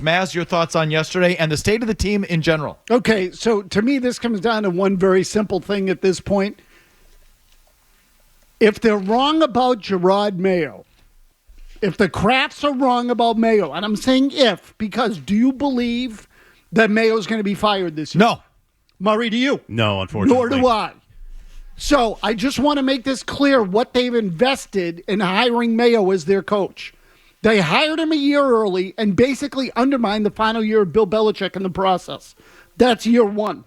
Mazz, your thoughts on yesterday and the state of the team in general? Okay, so to me, this comes down to one very simple thing at this point. If they're wrong about Gerard Mayo, if the Krafts are wrong about Mayo, and I'm saying if, because do you believe that Mayo's going to be fired this year? No. Murray, do you? No, unfortunately. Nor do I. So I just want to make this clear what they've invested in hiring Mayo as their coach. They hired him a year early and basically undermined the final year of Bill Belichick in the process. That's year one.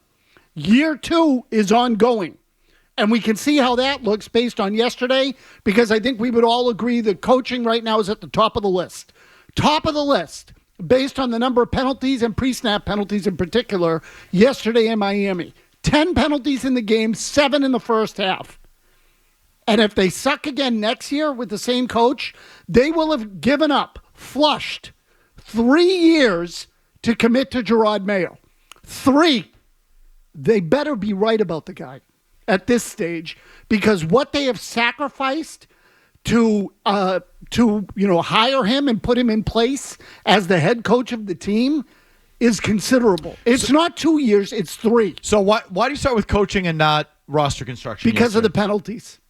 Year two is ongoing. And we can see how that looks based on yesterday, because I think we would all agree that coaching right now is at the top of the list. Top of the list, based on the number of penalties and pre-snap penalties in particular, yesterday in Miami. 10 penalties in the game, 7 in the first half. And if they suck again next year with the same coach, they will have given up, flushed, 3 years to commit to Gerard Mayo. 3. They better be right about the guy at this stage, because what they have sacrificed to hire him and put him in place as the head coach of the team is considerable. It's not 2 years, it's 3. So why do you start with coaching and not roster construction? Because of the penalties.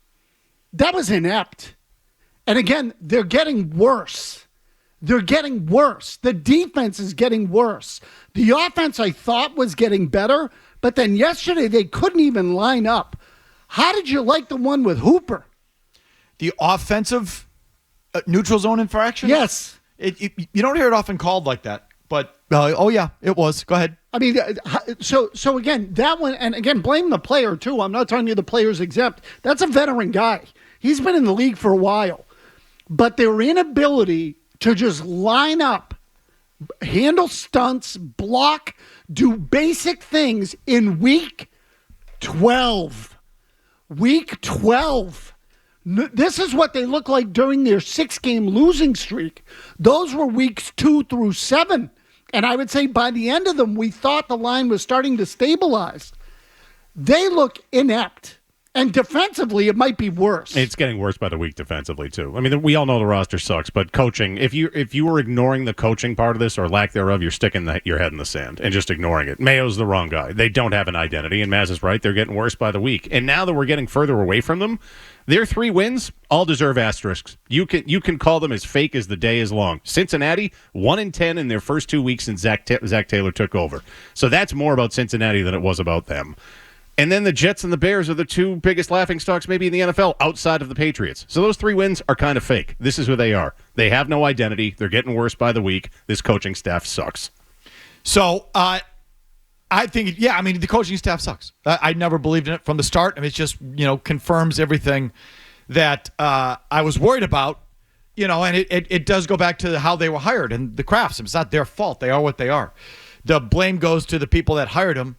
That was inept. And again, they're getting worse. They're getting worse. The defense is getting worse. The offense, I thought, was getting better, but then yesterday they couldn't even line up. How did you like the one with Hooper? The offensive neutral zone infraction? Yes. You don't hear it often called like that, but oh yeah, it was. Go ahead. I mean, so again, that one, and again, blame the player too. I'm not telling you the player's exempt. That's a veteran guy. He's been in the league for a while. But their inability to just line up, handle stunts, block, do basic things in week 12. Week 12. This is what they look like during their 6-game losing streak. Those were weeks 2 through 7. And I would say by the end of them, we thought the line was starting to stabilize. They look inept. And defensively, it might be worse. It's getting worse by the week defensively, too. I mean, we all know the roster sucks, but coaching, if you were ignoring the coaching part of this or lack thereof, you're sticking your head in the sand and just ignoring it. Mayo's the wrong guy. They don't have an identity, and Mazz is right. They're getting worse by the week. And now that we're getting further away from them, their 3 wins all deserve asterisks. You can call them as fake as the day is long. Cincinnati, 1-10 in their first 2 weeks since Zach Taylor took over. So that's more about Cincinnati than it was about them. And then the Jets and the Bears are the 2 biggest laughingstocks maybe in the NFL outside of the Patriots. So those 3 wins are kind of fake. This is who they are. They have no identity. They're getting worse by the week. This coaching staff sucks. So I think, the coaching staff sucks. I never believed in it from the start. I mean, it just, confirms everything that I was worried about, and it does go back to how they were hired and the Krafts. It's not their fault. They are what they are. The blame goes to the people that hired them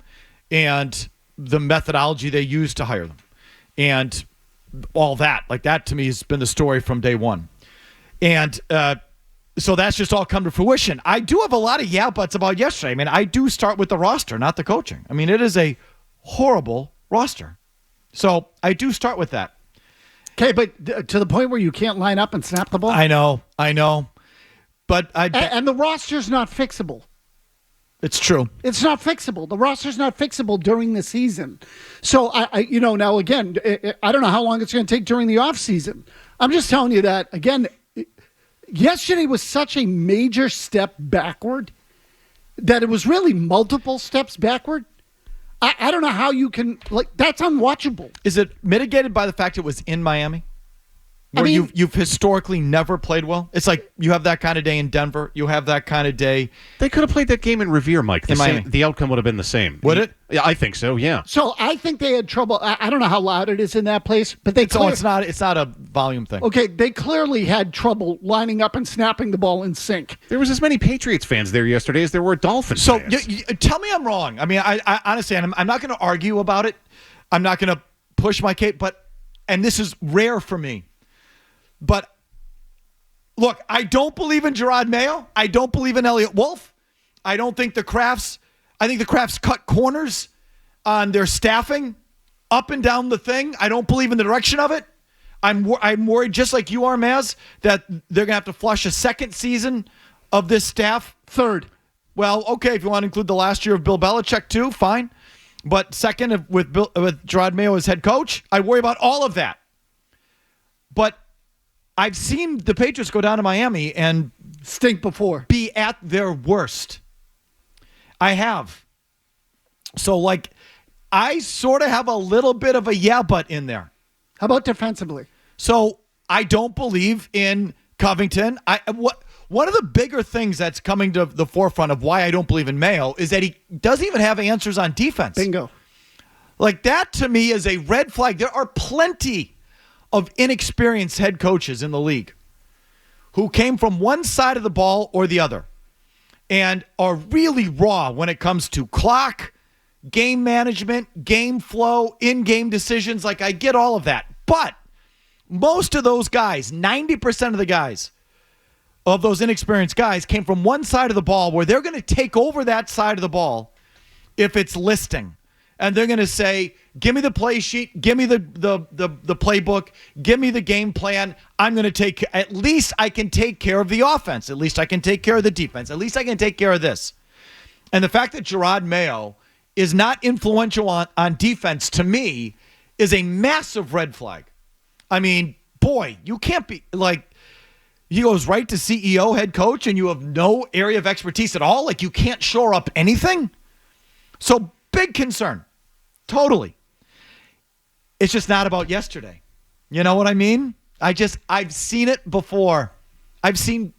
and the methodology they used to hire them and all that. Like that to me has been the story from day one. And so that's just all come to fruition. I do have a lot of yeah buts about yesterday. I mean, I do start with the roster, not the coaching. I mean, it is a horrible roster. So I do start with that. Okay, but to the point where you can't line up and snap the ball? I know. But and the roster's not fixable. It's true. It's not fixable. The roster's not fixable during the season. So, now again, I don't know how long it's going to take during the offseason. I'm just telling you that, again, yesterday was such a major step backward that it was really multiple steps backward. I don't know how you can, that's unwatchable. Is it mitigated by the fact it was in Miami? Where you've historically never played well? It's like you have that kind of day in Denver. You have that kind of day. They could have played that game in Revere, Mike. The outcome would have been the same. Would it? Yeah, I think so, yeah. So I think they had trouble. I don't know how loud it is in that place, but it's not a volume thing. Okay, they clearly had trouble lining up and snapping the ball in sync. There was as many Patriots fans there yesterday as there were Dolphins fans. So tell me I'm wrong. I mean, I honestly, I'm not going to argue about it. I'm not going to push my case, and this is rare for me. But, look, I don't believe in Gerard Mayo. I don't believe in Elliott Wolf. I think the Krafts cut corners on their staffing up and down the thing. I don't believe in the direction of it. I'm worried, just like you are, Mazz, that they're going to have to flush a second season of this staff. Third. Well, okay, if you want to include the last year of Bill Belichick too, fine. But second, with Gerard Mayo as head coach, I worry about all of that. But I've seen the Patriots go down to Miami and stink before. Be at their worst. I have. So, like, I sort of have a little bit of a yeah, but in there. How about defensively? So, I don't believe in Covington. One of the bigger things that's coming to the forefront of why I don't believe in Mayo is that he doesn't even have answers on defense. Bingo. Like, that to me is a red flag. There are plenty of inexperienced head coaches in the league who came from one side of the ball or the other and are really raw when it comes to clock, game management, game flow, in-game decisions. Like, I get all of that. But most of those guys, 90% of the guys, of those inexperienced guys, came from one side of the ball where they're going to take over that side of the ball if it's listing. And they're going to say, give me the play sheet, give me the playbook, give me the game plan. I'm going to at least I can take care of the offense. At least I can take care of the defense. At least I can take care of this. And the fact that Gerard Mayo is not influential on defense, to me, is a massive red flag. I mean, boy, you can't be like, he goes right to CEO, head coach, and you have no area of expertise at all? Like, you can't shore up anything? So, big concern. Totally. It's just not about yesterday. You know what I mean? I've seen it before. I've seen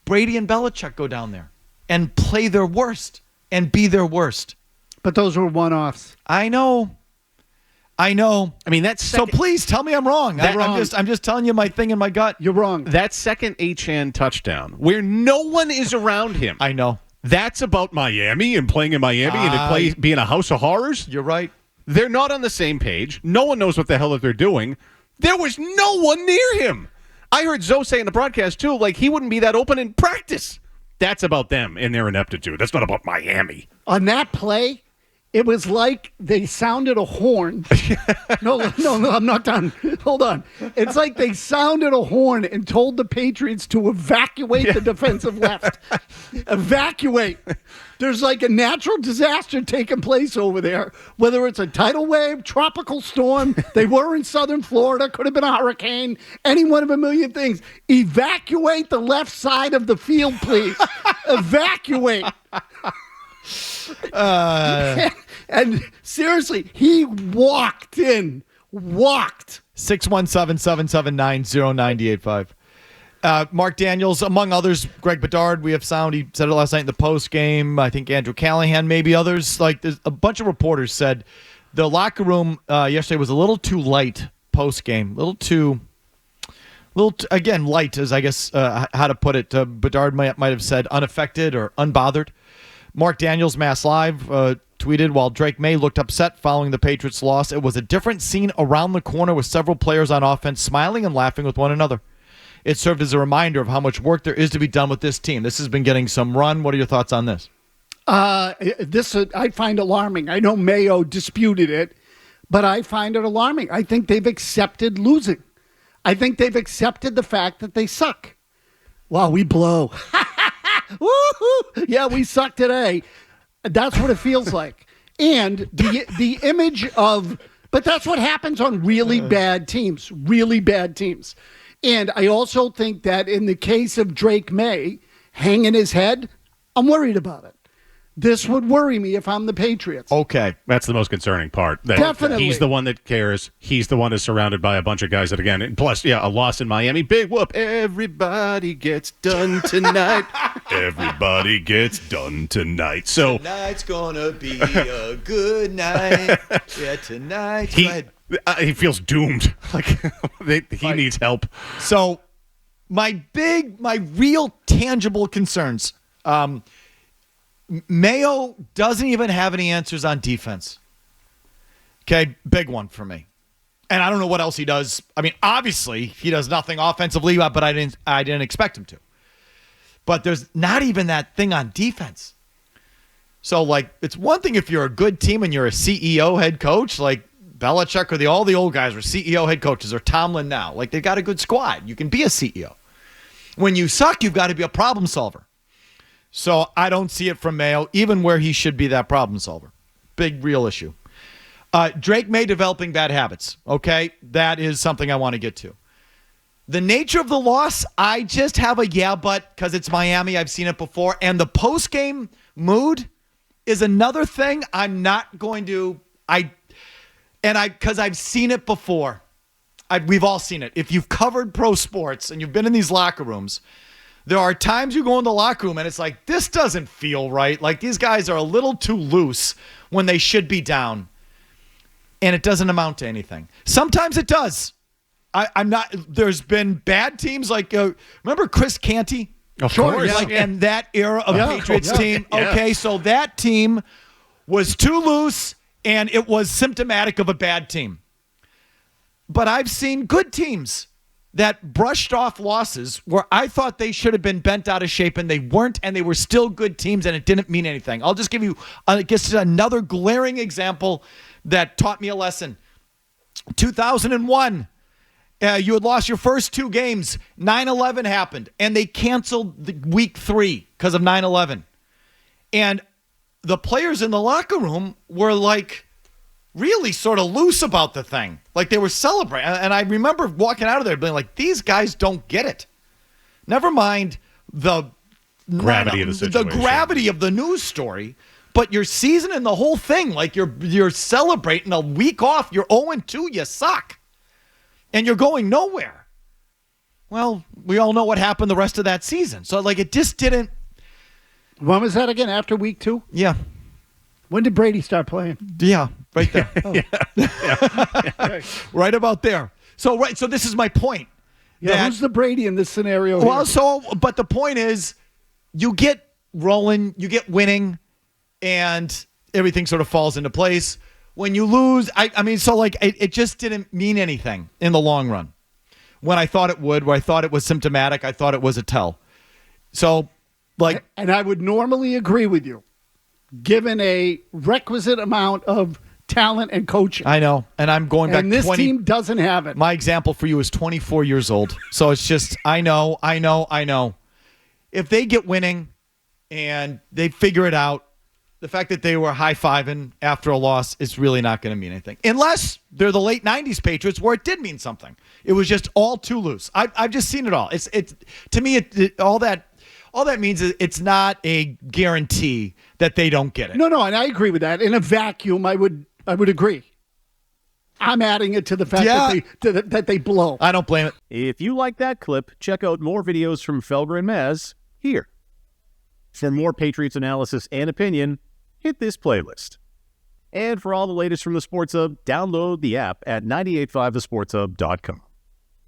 Brady and Belichick go down there and play their worst and be their worst. But those were one-offs. I know. I mean, that's so. Please tell me I'm wrong. I'm just telling you my thing in my gut. You're wrong. That second Achane touchdown, where no one is around him. I know. That's about Miami and playing in Miami and being a house of horrors. You're right. They're not on the same page. No one knows what the hell that they're doing. There was no one near him. I heard Zoe say in the broadcast too, like he wouldn't be that open in practice. That's about them and their ineptitude. That's not about Miami. On that play, it was like they sounded a horn. No, I'm not done. Hold on. It's like they sounded a horn and told the Patriots to evacuate the defensive left. Evacuate. There's like a natural disaster taking place over there, whether it's a tidal wave, tropical storm. They were in southern Florida. Could have been a hurricane. Any one of a million things. Evacuate the left side of the field, please. Evacuate. And seriously, he walked in. 617-779-0985. Mark Daniels, among others, Greg Bedard, we have sound. He said it last night in the post game. I think Andrew Callahan, maybe others. Like, there's a bunch of reporters said the locker room yesterday was a little too light post game. Again, light is, I guess, how to put it. Bedard might have said unaffected or unbothered. Mark Daniels, Mass Live, tweeted, while Drake May looked upset following the Patriots' loss, it was a different scene around the corner with several players on offense smiling and laughing with one another. It served as a reminder of how much work there is to be done with this team. This has been getting some run. What are your thoughts on this? This I find alarming. I know Mayo disputed it, but I find it alarming. I think they've accepted losing. I think they've accepted the fact that they suck. Wow, we blow. Woo-hoo! Yeah, we suck today. That's what it feels like. And the image of, but that's what happens on really bad teams. And I also think that in the case of Drake May hanging his head, I'm worried about it. This would worry me if I'm the Patriots. Okay. That's the most concerning part. Definitely. He's the one that cares. He's the one that's surrounded by a bunch of guys that, again, and plus, a loss in Miami. Big whoop. Everybody gets done tonight. Everybody gets done tonight. So tonight's going to be a good night. Yeah, tonight. He feels doomed. Like he needs help. So my real tangible concerns, Mayo doesn't even have any answers on defense. Okay, big one for me. And I don't know what else he does. I mean, obviously, he does nothing offensively, but I didn't expect him to. But there's not even that thing on defense. So, like, it's one thing if you're a good team and you're a CEO head coach, like Belichick or all the old guys are CEO head coaches, or Tomlin now. Like, they've got a good squad. You can be a CEO. When you suck, you've got to be a problem solver. So I don't see it from Mayo, even where he should be that problem solver. Big, real issue. Drake May developing bad habits. Okay, that is something I want to get to. The nature of the loss, I just have a yeah, but because it's Miami, I've seen it before. And the post-game mood is another thing I'm not going to, because I've seen it before. We've all seen it. If you've covered pro sports and you've been in these locker rooms, there are times you go in the locker room and it's like, this doesn't feel right. Like these guys are a little too loose when they should be down. And it doesn't amount to anything. Sometimes it does. I'm not. There's been bad teams like remember Chris Canty? Of course, like in that era of Patriots team. Yeah. Okay, so that team was too loose, and it was symptomatic of a bad team. But I've seen good teams that brushed off losses where I thought they should have been bent out of shape, and they weren't, and they were still good teams, and it didn't mean anything. I'll just give you, I guess, another glaring example that taught me a lesson. 2001, you had lost your first 2 games. 9/11 happened, and they canceled the week 3 because of 9/11. And the players in the locker room were like really sort of loose about the thing. Like they were celebrating. And I remember walking out of there being like, these guys don't get it. Never mind the gravity of the situation. The gravity of the news story. But you're seasoning the whole thing. Like you're celebrating a week off. You're 0-2. You suck. And you're going nowhere. Well, we all know what happened the rest of that season. So, like, it just didn't. When was that again? After week 2? Yeah. When did Brady start playing? Yeah, right there. Right about there. So this is my point. Yeah, who's the Brady in this scenario? Well, but the point is, you get rolling, you get winning, and everything sort of falls into place. When you lose, it just didn't mean anything in the long run. When I thought it would, where I thought it was symptomatic, I thought it was a tell. So, and I would normally agree with you, given a requisite amount of talent and coaching. I know, and I'm going back. And this team doesn't have it. My example for you is 24 years old. So it's just, I know. If they get winning and they figure it out, the fact that they were high-fiving after a loss is really not going to mean anything. Unless they're the late 90s Patriots where it did mean something. It was just all too loose. I've just seen it all. It's to me, all that means is it's not a guarantee that they don't get it. No, and I agree with that. In a vacuum, I would agree. I'm adding it to the fact that they blow. I don't blame it. If you like that clip, check out more videos from Felger and Mazz here. For more Patriots analysis and opinion, hit this playlist. And for all the latest from the Sports Hub, download the app at 985thesportshub.com.